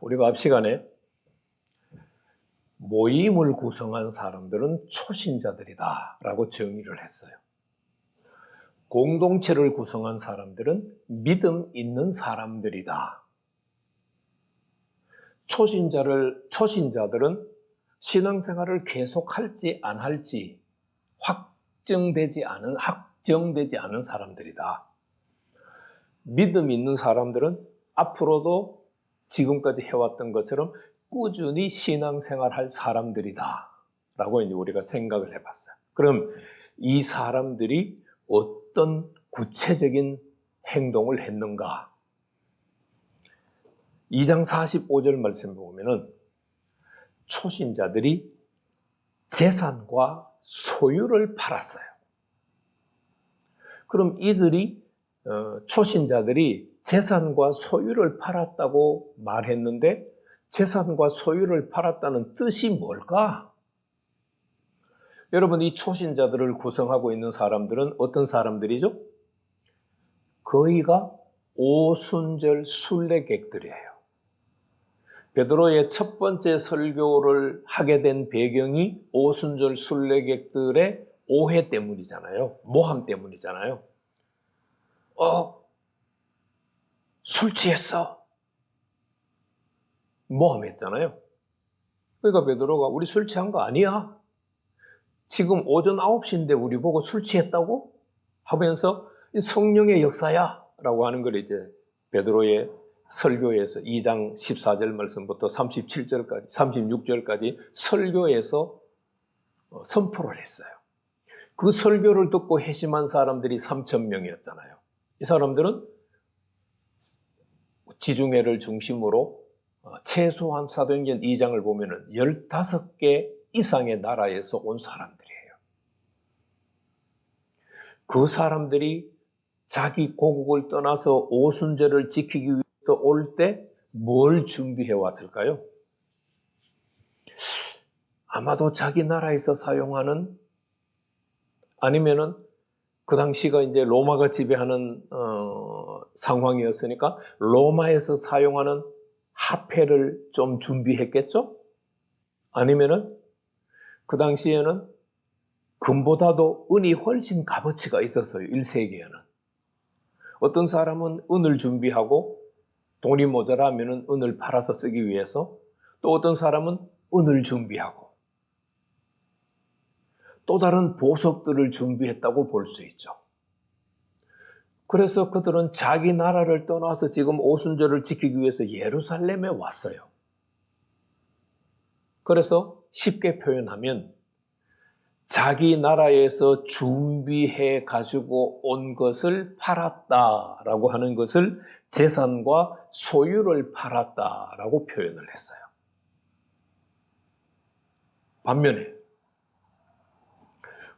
우리가 앞 시간에 모임을 구성한 사람들은 초신자들이다 라고 정의를 했어요. 공동체를 구성한 사람들은 믿음 있는 사람들이다. 초신자들은 신앙생활을 계속할지 안 할지 확정되지 않은 사람들이다. 믿음 있는 사람들은 앞으로도 지금까지 해왔던 것처럼 꾸준히 신앙생활할 사람들이다 라고 이제 우리가 생각을 해봤어요. 그럼 이 사람들이 어떤 구체적인 행동을 했는가? 2장 45절 말씀을 보면은 초신자들이 재산과 소유를 팔았어요. 그럼 초신자들이 재산과 소유를 팔았다고 말했는데 재산과 소유를 팔았다는 뜻이 뭘까? 여러분, 이 초신자들을 구성하고 있는 사람들은 어떤 사람들이죠? 거의가 오순절 순례객들이에요. 베드로의 첫 번째 설교를 하게 된 배경이 오순절 순례객들의 오해 때문이잖아요. 모함 때문이잖아요. 술 취했어. 모함했잖아요. 그러니까 베드로가 우리 술 취한 거 아니야. 지금 오전 9시인데 우리 보고 술 취했다고? 하면서 성령의 역사야 라고 하는 걸 이제 베드로의 설교에서 2장 14절 말씀부터 36절까지 설교에서 선포를 했어요. 그 설교를 듣고 회심한 사람들이 3,000명이었잖아요. 이 사람들은 지중해를 중심으로 최소한 사도행전 2장을 보면은 15개 이상의 나라에서 온 사람들이에요. 그 사람들이 자기 고국을 떠나서 오순절을 지키기 위해서 올 때 뭘 준비해 왔을까요? 아마도 자기 나라에서 사용하는, 아니면은 그 당시가 이제 로마가 지배하는 상황이었으니까 로마에서 사용하는 화폐를 좀 준비했겠죠? 아니면은 그 당시에는 금보다도 은이 훨씬 값어치가 있었어요. 1세기에는. 어떤 사람은 은을 준비하고 돈이 모자라면 은을 팔아서 쓰기 위해서, 또 어떤 사람은 은을 준비하고 또 다른 보석들을 준비했다고 볼 수 있죠. 그래서 그들은 자기 나라를 떠나서 지금 오순절을 지키기 위해서 예루살렘에 왔어요. 그래서 쉽게 표현하면 자기 나라에서 준비해 가지고 온 것을 팔았다라고 하는 것을 재산과 소유를 팔았다라고 표현을 했어요. 반면에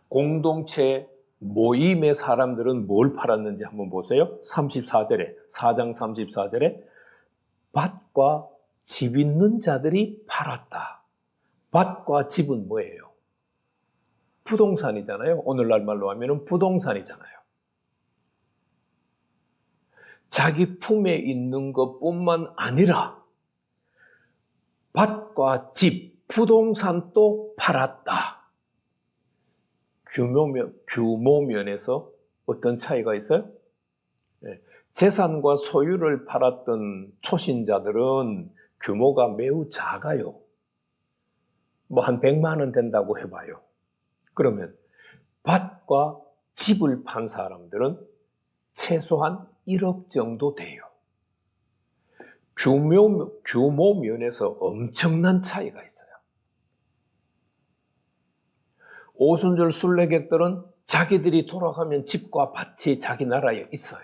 공동체 모임의 사람들은 뭘 팔았는지 한번 보세요. 4장 34절에 밭과 집 있는 자들이 팔았다. 밭과 집은 뭐예요? 부동산이잖아요. 오늘날 말로 하면 부동산이잖아요. 자기 품에 있는 것뿐만 아니라 밭과 집, 부동산도 팔았다. 규모 면에서 어떤 차이가 있어요? 재산과 소유를 팔았던 초신자들은 규모가 매우 작아요. 한 100만 원 된다고 해봐요. 그러면 밭과 집을 판 사람들은 최소한 1억 정도 돼요. 규모 면에서 엄청난 차이가 있어요. 오순절 순례객들은 자기들이 돌아가면 집과 밭이 자기 나라에 있어요.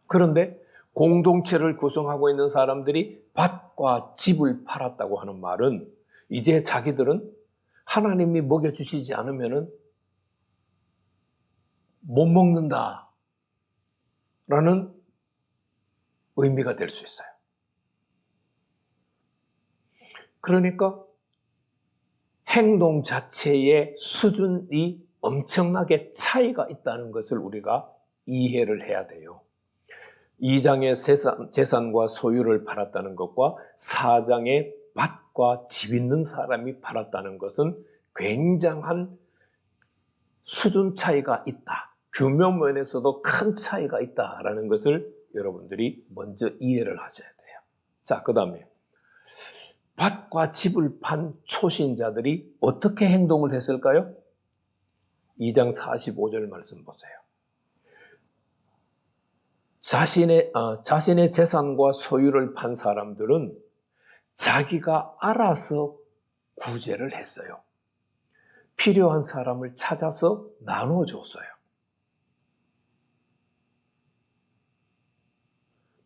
그런데 공동체를 구성하고 있는 사람들이 밭과 집을 팔았다고 하는 말은 이제 자기들은 하나님이 먹여주시지 않으면 못 먹는다 라는 의미가 될 수 있어요. 그러니까 행동 자체의 수준이 엄청나게 차이가 있다는 것을 우리가 이해를 해야 돼요. 2장의 재산과 소유를 팔았다는 것과 4장의 밭과 집 있는 사람이 팔았다는 것은 굉장한 수준 차이가 있다. 규모 면에서도 큰 차이가 있다라는 것을 여러분들이 먼저 이해를 하셔야 돼요. 자, 그 다음에 밭과 집을 판 초신자들이 어떻게 행동을 했을까요? 2장 45절 말씀 보세요. 자신의 재산과 소유를 판 사람들은 자기가 알아서 구제를 했어요. 필요한 사람을 찾아서 나눠줬어요.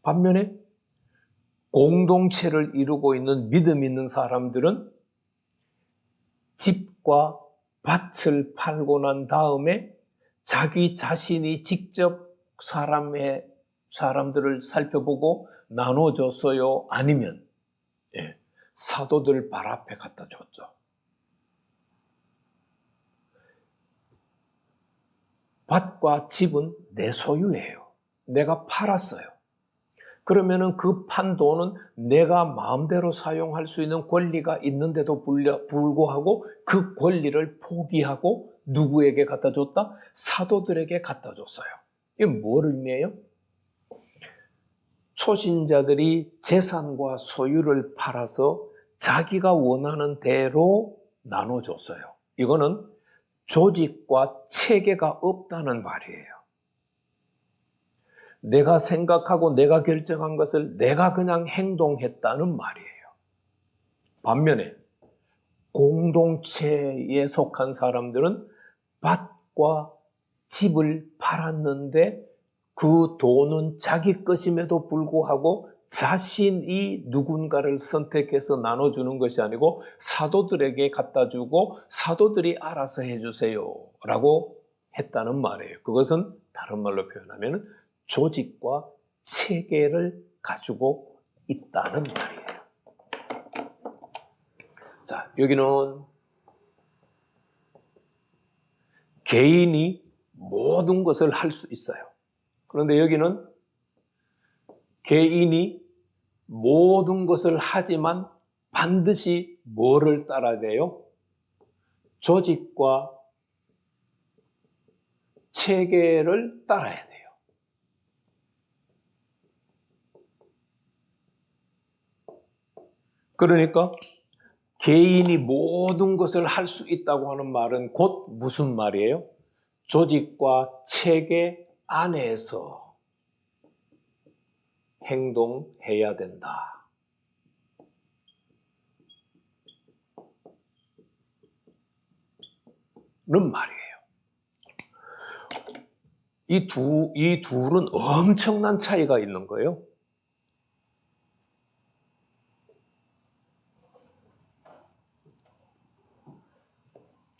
반면에 공동체를 이루고 있는 믿음 있는 사람들은 집과 밭을 팔고 난 다음에 자기 자신이 직접 사람들을 살펴보고 나눠줬어요? 아니면 사도들 발 앞에 갖다 줬죠. 밭과 집은 내 소유예요. 내가 팔았어요. 그러면은 그 판 돈은 내가 마음대로 사용할 수 있는 권리가 있는데도 불구하고 그 권리를 포기하고 누구에게 갖다 줬다? 사도들에게 갖다 줬어요. 이게 뭘 의미해요? 초신자들이 재산과 소유를 팔아서 자기가 원하는 대로 나눠줬어요. 이거는 조직과 체계가 없다는 말이에요. 내가 생각하고 내가 결정한 것을 내가 그냥 행동했다는 말이에요. 반면에 공동체에 속한 사람들은 밭과 집을 팔았는데 그 돈은 자기 것임에도 불구하고 자신이 누군가를 선택해서 나눠주는 것이 아니고 사도들에게 갖다 주고 사도들이 알아서 해주세요 라고 했다는 말이에요. 그것은 다른 말로 표현하면 조직과 체계를 가지고 있다는 말이에요. 자, 여기는 개인이 모든 것을 할 수 있어요. 그런데 여기는 개인이 모든 것을 하지만 반드시 뭐를 따라야 돼요? 조직과 체계를 따라야 돼요. 그러니까 개인이 모든 것을 할 수 있다고 하는 말은 곧 무슨 말이에요? 조직과 체계 안에서 행동해야 된다. 는 말이에요. 이 둘은 엄청난 차이가 있는 거예요.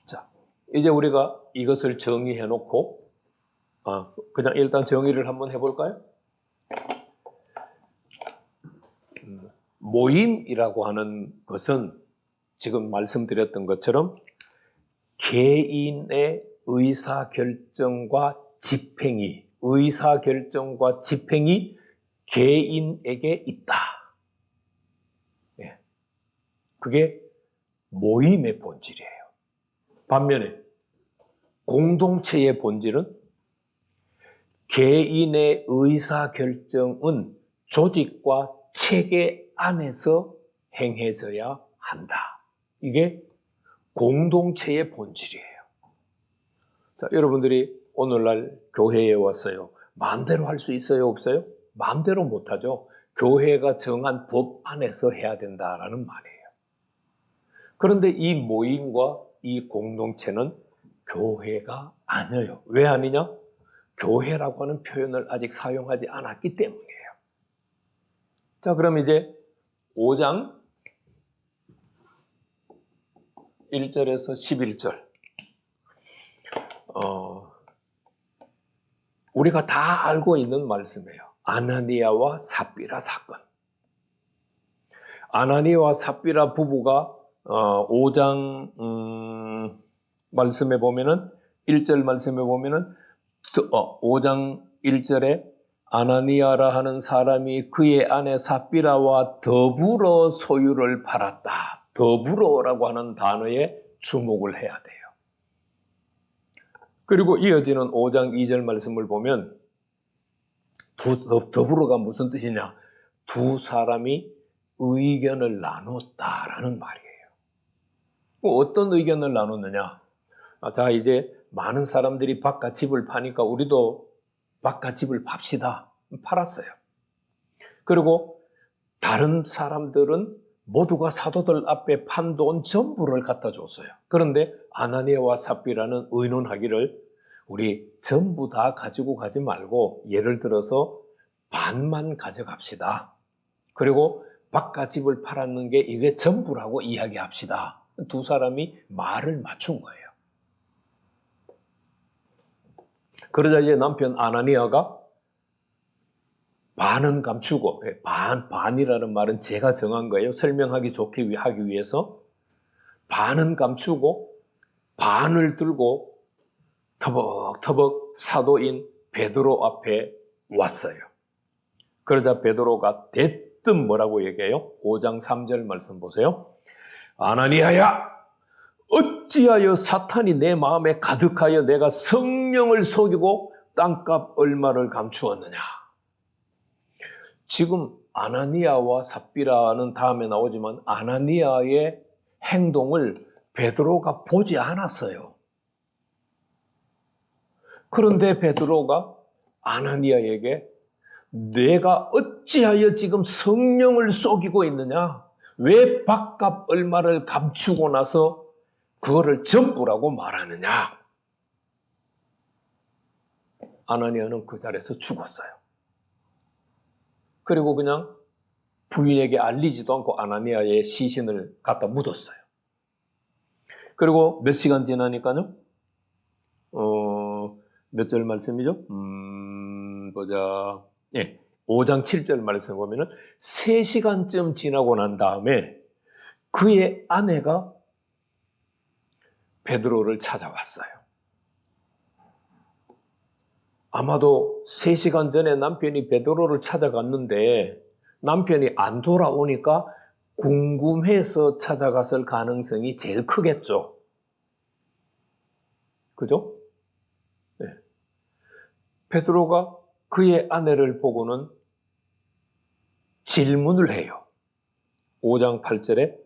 자, 이제 우리가 이것을 정의해 놓고 그냥 일단 정의를 한번 해볼까요? 모임이라고 하는 것은 지금 말씀드렸던 것처럼 개인의 의사결정과 집행이 개인에게 있다. 그게 모임의 본질이에요. 반면에 공동체의 본질은 개인의 의사결정은 조직과 체계 안에서 행해져야 한다. 이게 공동체의 본질이에요. 자, 여러분들이 오늘날 교회에 왔어요. 마음대로 할 수 있어요, 없어요? 마음대로 못하죠. 교회가 정한 법 안에서 해야 된다라는 말이에요. 그런데 이 모임과 이 공동체는 교회가 아니에요. 왜 아니냐? 교회라고 하는 표현을 아직 사용하지 않았기 때문이에요. 자, 그럼 이제 5장 1절에서 11절. 우리가 다 알고 있는 말씀이에요. 아나니아와 삽비라 사건. 아나니아와 삽비라 부부가 5장 말씀에 보면은 1절 말씀에 보면은 5장 1절에 아나니아라 하는 사람이 그의 아내 삽비라와 더불어 소유를 팔았다. 더불어라고 하는 단어에 주목을 해야 돼요. 그리고 이어지는 5장 2절 말씀을 보면 더불어가 무슨 뜻이냐? 두 사람이 의견을 나눴다라는 말이에요. 어떤 의견을 나눴느냐? 자, 이제 많은 사람들이 바깥 집을 파니까 우리도 바깥 집을 팝시다. 팔았어요. 그리고 다른 사람들은 모두가 사도들 앞에 판 돈 전부를 갖다 줬어요. 그런데 아나니아와 삽비라는 의논하기를 우리 전부 다 가지고 가지 말고 예를 들어서 반만 가져갑시다. 그리고 바깥 집을 팔았는 게 이게 전부라고 이야기합시다. 두 사람이 말을 맞춘 거예요. 그러자 이제 남편 아나니아가 반은 감추고, 반이라는 말은 제가 정한 거예요. 설명하기 좋게 하기 위해서. 반은 감추고 반을 들고 터벅터벅 사도인 베드로 앞에 왔어요. 그러자 베드로가 대뜸 뭐라고 얘기해요? 5장 3절 말씀 보세요. 아나니아야, 어찌하여 사탄이 내 마음에 가득하여 내가 성령을 속이고 땅값 얼마를 감추었느냐. 지금 아나니아와 삽비라는 다음에 나오지만 아나니아의 행동을 베드로가 보지 않았어요. 그런데 베드로가 아나니아에게 내가 어찌하여 지금 성령을 속이고 있느냐? 왜 밥값 얼마를 감추고 나서 그거를 전부라고 말하느냐? 아나니아는 그 자리에서 죽었어요. 그리고 그냥 부인에게 알리지도 않고 아나니아의 시신을 갖다 묻었어요. 그리고 몇 시간 지나니까요. 몇 절 말씀이죠? 보자. 예, 5장 7절 말씀 보면은 3시간쯤 지나고 난 다음에 그의 아내가 베드로를 찾아왔어요. 아마도 3시간 전에 남편이 베드로를 찾아갔는데 남편이 안 돌아오니까 궁금해서 찾아갔을 가능성이 제일 크겠죠. 그죠? 네. 베드로가 그의 아내를 보고는 질문을 해요. 5장 8절에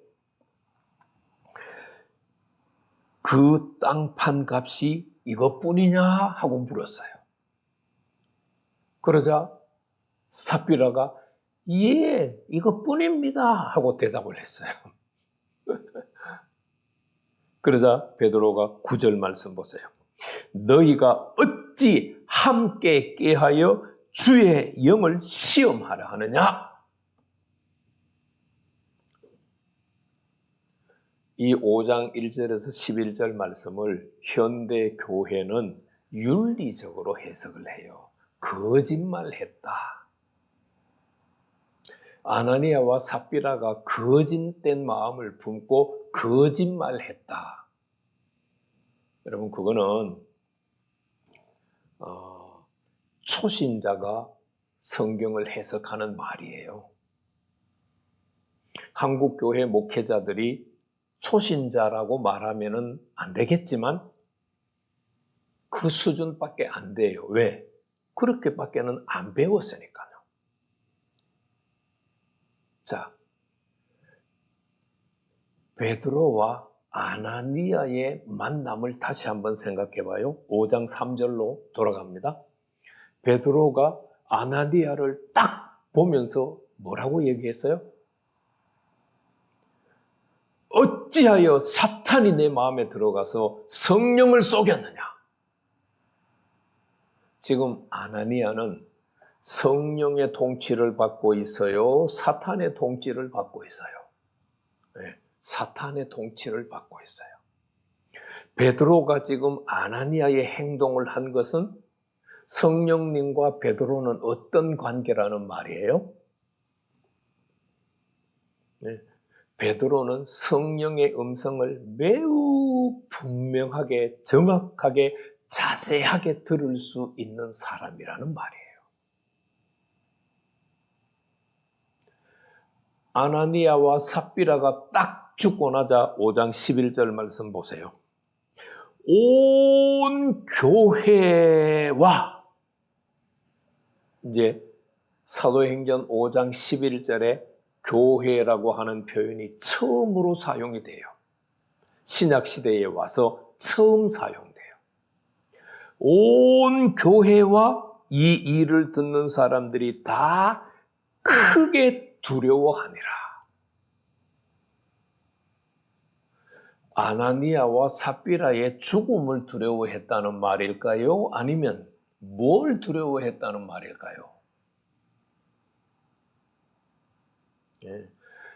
그 땅 판 값이 이것뿐이냐 하고 물었어요. 그러자 삽비라가 예, 이것뿐입니다 하고 대답을 했어요. 그러자 베드로가 9절 말씀 보세요. 너희가 어찌 함께 깨하여 주의 영을 시험하려 하느냐? 이 5장 1절에서 11절 말씀을 현대 교회는 윤리적으로 해석을 해요. 거짓말했다. 아나니아와 삽비라가 거짓된 마음을 품고 거짓말했다. 여러분, 그거는 초신자가 성경을 해석하는 말이에요. 한국 교회 목회자들이 초신자라고 말하면은 안 되겠지만 그 수준밖에 안 돼요. 왜? 그렇게밖에는 안 배웠으니까요. 자, 베드로와 아나니아의 만남을 다시 한번 생각해 봐요. 5장 3절로 돌아갑니다. 베드로가 아나니아를 딱 보면서 뭐라고 얘기했어요? 어찌하여 사탄이 내 마음에 들어가서 성령을 속였느냐? 지금 아나니아는 성령의 통치를 받고 있어요? 사탄의 통치를 받고 있어요? 네, 사탄의 통치를 받고 있어요. 베드로가 지금 아나니아의 행동을 한 것은 성령님과 베드로는 어떤 관계라는 말이에요? 네, 베드로는 성령의 음성을 매우 분명하게, 정확하게, 자세하게 들을 수 있는 사람이라는 말이에요. 아나니아와 삽비라가 딱 죽고 나자 5장 11절 말씀 보세요. 온 교회와, 이제 사도행전 5장 11절에 교회라고 하는 표현이 처음으로 사용이 돼요. 신약시대에 와서 처음 사용돼요. 온 교회와 이 일을 듣는 사람들이 다 크게 두려워하니라. 아나니아와 삽비라의 죽음을 두려워했다는 말일까요? 아니면 뭘 두려워했다는 말일까요?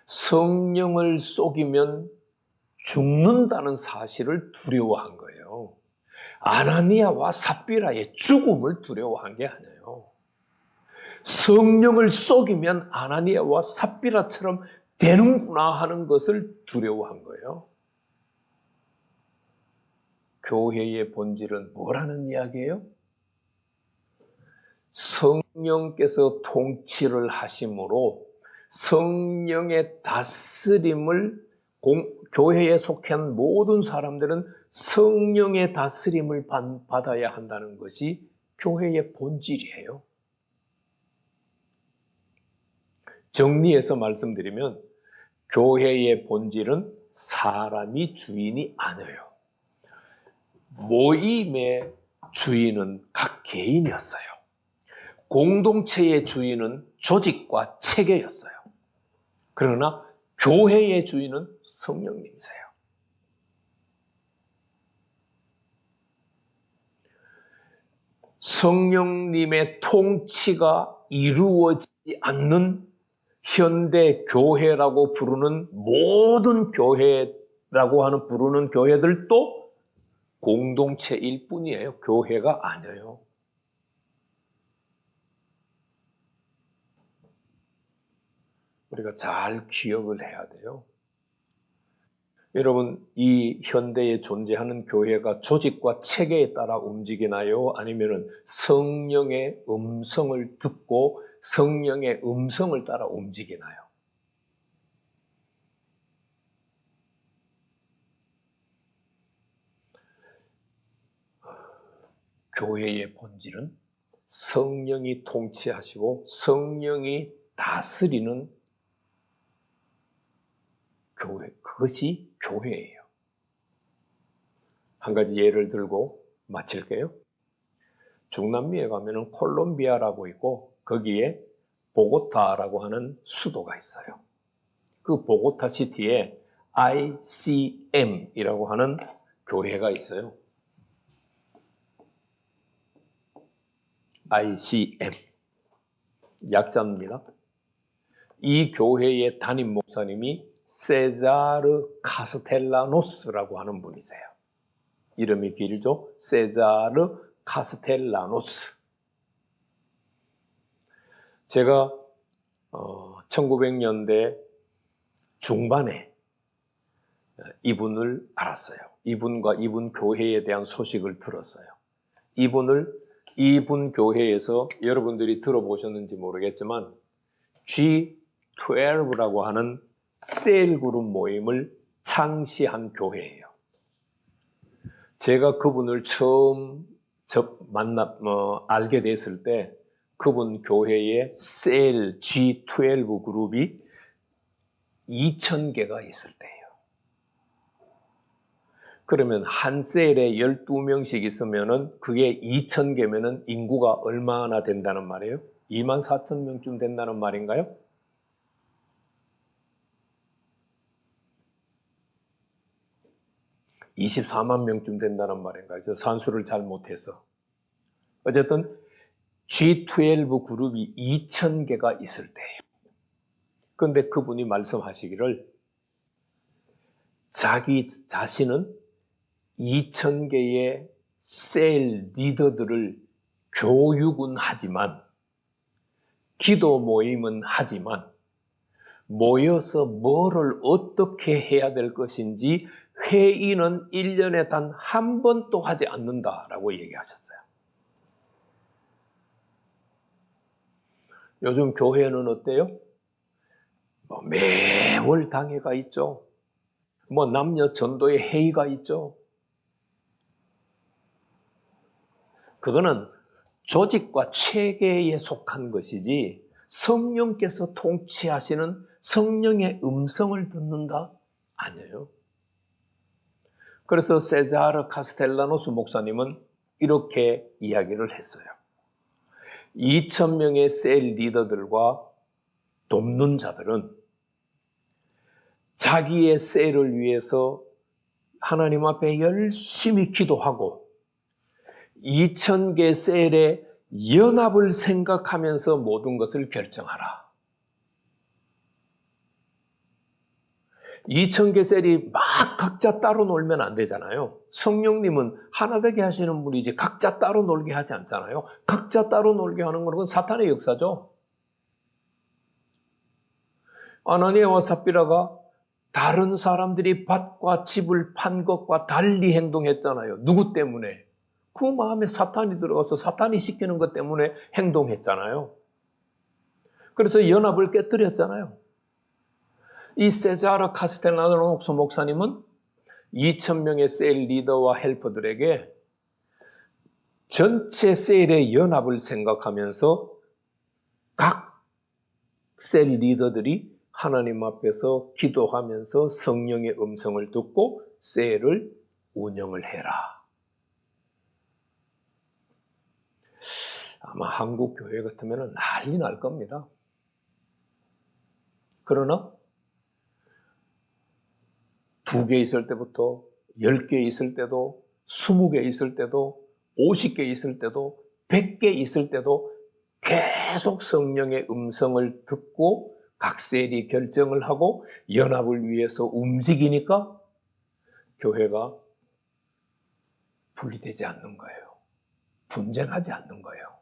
성령을 속이면 죽는다는 사실을 두려워한 거예요. 아나니아와 삽비라의 죽음을 두려워한 게 아니에요. 성령을 속이면 아나니아와 삽비라처럼 되는구나 하는 것을 두려워한 거예요. 교회의 본질은 뭐라는 이야기예요? 성령께서 통치를 하심으로 성령의 다스림을, 교회에 속한 모든 사람들은 성령의 다스림을 받아야 한다는 것이 교회의 본질이에요. 정리해서 말씀드리면 교회의 본질은 사람이 주인이 아니에요. 모임의 주인은 각 개인이었어요. 공동체의 주인은 조직과 체계였어요. 그러나 교회의 주인은 성령님이세요. 성령님의 통치가 이루어지지 않는 현대 교회라고 부르는 모든 교회라고 부르는 교회들도 공동체일 뿐이에요. 교회가 아니에요. 우리가 잘 기억을 해야 돼요. 여러분, 이 현대에 존재하는 교회가 조직과 체계에 따라 움직이나요? 아니면 성령의 음성을 듣고 성령의 음성을 따라 움직이나요? 교회의 본질은 성령이 통치하시고 성령이 다스리는 교회, 그것이 교회예요. 한 가지 예를 들고 마칠게요. 중남미에 가면은 콜롬비아라고 있고 거기에 보고타라고 하는 수도가 있어요. 그 보고타 시티에 ICM이라고 하는 교회가 있어요. ICM 약자입니다. 이 교회의 담임 목사님이 세자르 카스텔라노스라고 하는 분이세요. 이름이 길죠? 세자르 카스텔라노스. 제가 1900년대 중반에 이분을 알았어요. 이분과 이분 교회에 대한 소식을 들었어요. 이분 교회에서 여러분들이 들어보셨는지 모르겠지만 G12라고 하는 셀그룹 모임을 창시한 교회예요. 제가 그분을 처음 알게 됐을 때 그분 교회에 셀 G12 그룹이 2,000개가 있을 때예요. 그러면 한 셀에 12명씩 있으면은 그게 2,000개면은 인구가 얼마나 된다는 말이에요? 24,000명쯤 된다는 말인가요? (24만) 명쯤 된다는 말인가요? 저 산수를 잘 못해서. 어쨌든 G12 그룹이 2,000개가 있을 때예요. 그런데 그분이 말씀하시기를 자기 자신은 2,000개의 셀 리더들을 교육은 하지만, 기도 모임은 하지만 모여서 뭐를 어떻게 해야 될 것인지 회의는 1년에 단 한 번도 하지 않는다라고 얘기하셨어요. 요즘 교회는 어때요? 뭐 매월 당회가 있죠. 뭐 남녀 전도의 회의가 있죠. 그거는 조직과 체계에 속한 것이지 성령께서 통치하시는 성령의 음성을 듣는다? 아니에요. 그래서 세자르 카스텔라노스 목사님은 이렇게 이야기를 했어요. 2,000명의 셀 리더들과 돕는 자들은 자기의 셀을 위해서 하나님 앞에 열심히 기도하고 2,000개 셀의 연합을 생각하면서 모든 것을 결정하라. 2,000개 셀이 막 각자 따로 놀면 안 되잖아요. 성령님은 하나 되게 하시는 분이지 각자 따로 놀게 하지 않잖아요. 각자 따로 놀게 하는 건 사탄의 역사죠. 아나니아와 삽비라가 다른 사람들이 밭과 집을 판 것과 달리 행동했잖아요. 누구 때문에? 그 마음에 사탄이 들어가서 사탄이 시키는 것 때문에 행동했잖아요. 그래서 연합을 깨뜨렸잖아요. 이 세자르 카스텔라노스 목사님은 2,000명의 셀 리더와 헬퍼들에게 전체 셀의 연합을 생각하면서 각 셀 리더들이 하나님 앞에서 기도하면서 성령의 음성을 듣고 셀을 운영을 해라. 아마 한국 교회 같으면 난리 날 겁니다. 그러나 2개 있을 때부터 10개 있을 때도 20개 있을 때도 50개 있을 때도 100개 있을 때도 계속 성령의 음성을 듣고 각 셀이 결정을 하고 연합을 위해서 움직이니까 교회가 분리되지 않는 거예요. 분쟁하지 않는 거예요.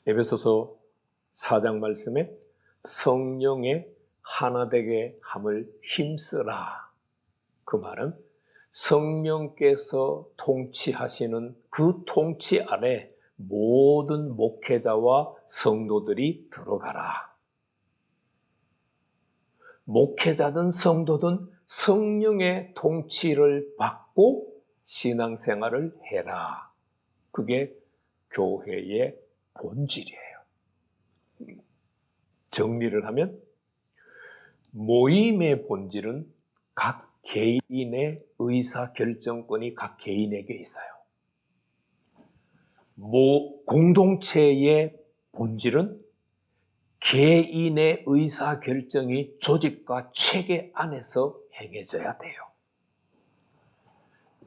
에베소서 4장 말씀에 성령의 하나 되게 함을 힘쓰라. 그 말은 성령께서 통치하시는 그 통치 아래 모든 목회자와 성도들이 들어가라. 목회자든 성도든 성령의 통치를 받고 신앙생활을 해라. 그게 교회의 본질이에요. 정리를 하면 모임의 본질은 각 개인의 의사결정권이 각 개인에게 있어요. 공동체의 본질은 개인의 의사결정이 조직과 체계 안에서 행해져야 돼요.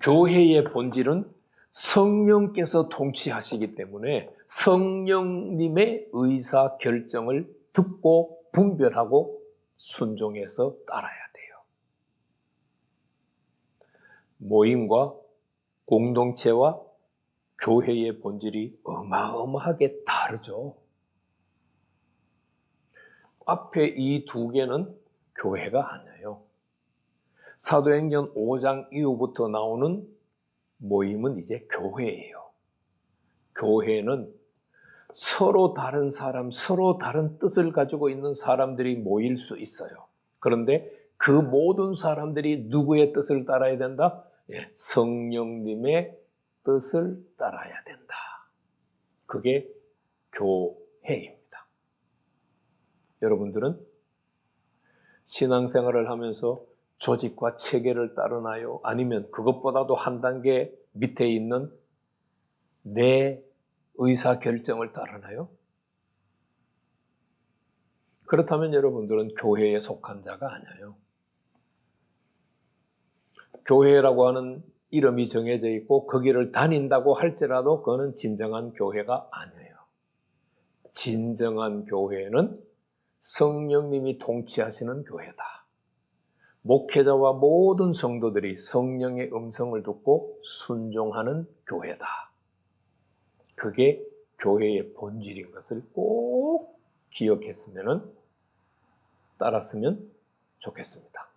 교회의 본질은 성령께서 통치하시기 때문에 성령님의 의사결정을 듣고 분별하고 순종해서 따라야 돼요. 모임과 공동체와 교회의 본질이 어마어마하게 다르죠. 앞에 이 2개는 교회가 아니에요. 사도행전 5장 이후부터 나오는 모임은 이제 교회예요. 교회는 서로 다른 사람, 서로 다른 뜻을 가지고 있는 사람들이 모일 수 있어요. 그런데 그 모든 사람들이 누구의 뜻을 따라야 된다? 성령님의 뜻을 따라야 된다. 그게 교회입니다. 여러분들은 신앙생활을 하면서 조직과 체계를 따르나요? 아니면 그것보다도 한 단계 밑에 있는 내 의사결정을 따르나요? 그렇다면 여러분들은 교회에 속한 자가 아니에요. 교회라고 하는 이름이 정해져 있고 거기를 다닌다고 할지라도 그거는 진정한 교회가 아니에요. 진정한 교회는 성령님이 통치하시는 교회다. 목회자와 모든 성도들이 성령의 음성을 듣고 순종하는 교회다. 그게 교회의 본질인 것을 꼭 기억했으면 따랐으면 좋겠습니다.